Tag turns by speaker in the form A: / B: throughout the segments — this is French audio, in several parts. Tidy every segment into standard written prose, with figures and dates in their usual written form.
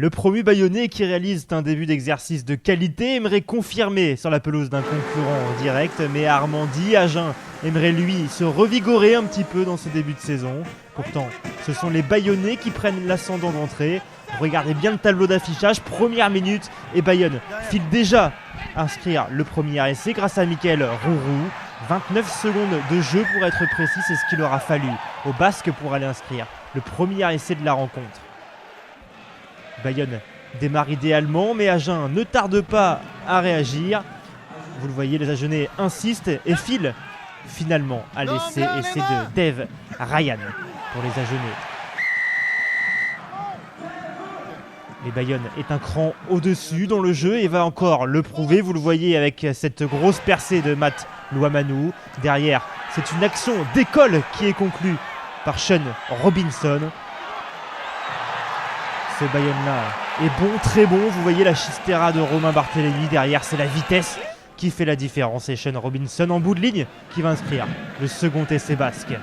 A: Le promu bayonnais qui réalise un début d'exercice de qualité aimerait confirmer sur la pelouse d'un concurrent direct, mais Armandi, Agen, aimerait lui se revigorer un petit peu dans ce début de saison. Pourtant, ce sont les Bayonnais qui prennent l'ascendant d'entrée. Regardez bien le tableau d'affichage, première minute, et Bayonne file déjà à inscrire le premier essai grâce à Mickaël Rourou. 29 secondes de jeu pour être précis, c'est ce qu'il aura fallu aux Basques pour aller inscrire le premier essai de la rencontre. Bayonne démarre idéalement, mais Agen ne tarde pas à réagir. Vous le voyez, les Agenais insistent et filent finalement à l'essai. Essai de Dave Ryan pour les Agenais. Les Bayonne est un cran au-dessus dans le jeu et va encore le prouver. Vous le voyez avec cette grosse percée de Matt Louamanou. Derrière, c'est une action d'école qui est conclue par Sean Robinson. Ce Bayonne-là est bon, très bon. Vous voyez la chistera de Romain Barthélémy. Derrière, c'est la vitesse qui fait la différence. Et Sean Robinson en bout de ligne qui va inscrire le second essai basque.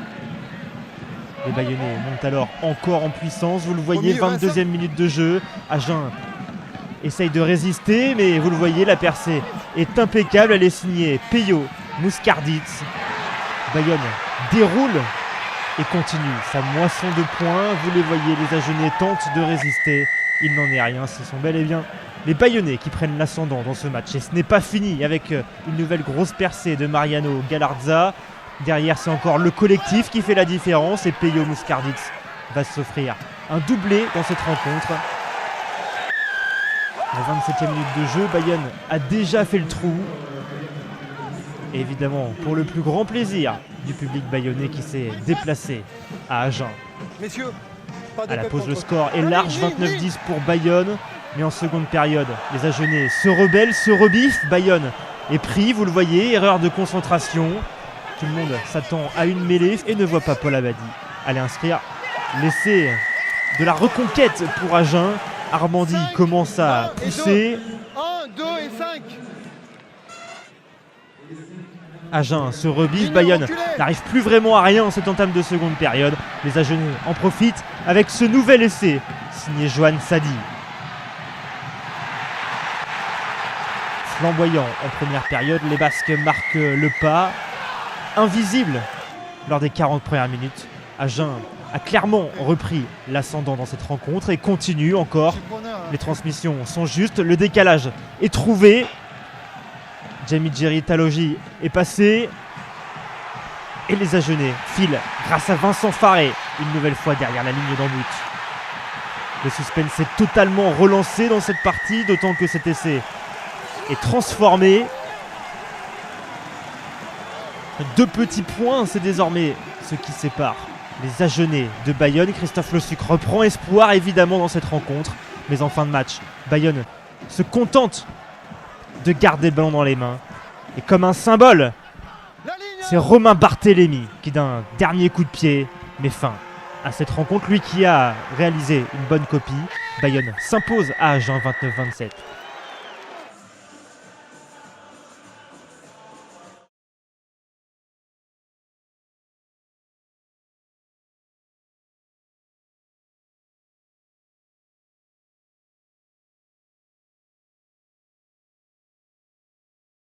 A: Les Bayonnais montent alors encore en puissance. Vous le voyez, 22e minute de jeu. Agen essaye de résister, mais vous le voyez, la percée est impeccable. Elle est signée Peyo Muscarditz. Bayonne déroule et continue sa moisson de points. Vous les voyez, les Agenais tentent de résister. Il n'en est rien, ce sont bel et bien les Bayonnais qui prennent l'ascendant dans ce match. Et ce n'est pas fini avec une nouvelle grosse percée de Mariano Galarza. Derrière, c'est encore le collectif qui fait la différence. Et Peyo Muscarditz va s'offrir un doublé dans cette rencontre. À la 27e minute de jeu, Bayonne a déjà fait le trou. Et évidemment, pour le plus grand plaisir du public bayonnais qui s'est déplacé à Agen. À la pause, le score est large, 29-10 pour Bayonne. Mais en seconde période, les Agenais se rebellent, se rebiffent. Bayonne est pris, vous le voyez, erreur de concentration. Tout le monde s'attend à une mêlée et ne voit pas Paul Abadi aller inscrire l'essai de la reconquête pour Agen. Armandi commence à pousser.
B: 1, 2 et 5.
A: Agen se rebiffe, Bayonne n'arrive plus vraiment à rien en cette entame de seconde période. Les Agenais en profitent avec ce nouvel essai signé Johan Sadi. Flamboyant en première période, les Basques marquent le pas. Invisible lors des 40 premières minutes, Agen a clairement repris l'ascendant dans cette rencontre et continue encore. Les transmissions sont justes, le décalage est trouvé. Jamie Jerry Talogi est passé et les Agenais filent grâce à Vincent Faré une nouvelle fois derrière la ligne d'en but. Le suspense est totalement relancé dans cette partie, d'autant que cet essai est transformé. 2 petits points, c'est désormais ce qui sépare les Agenais de Bayonne. Christophe Lossuc reprend espoir évidemment dans cette rencontre, mais en fin de match, Bayonne se contente de garder le ballon dans les mains. Et comme un symbole, c'est Romain Barthélémy qui d'un dernier coup de pied met fin à cette rencontre. Lui qui a réalisé une bonne copie. Bayonne s'impose à Agen 29-27.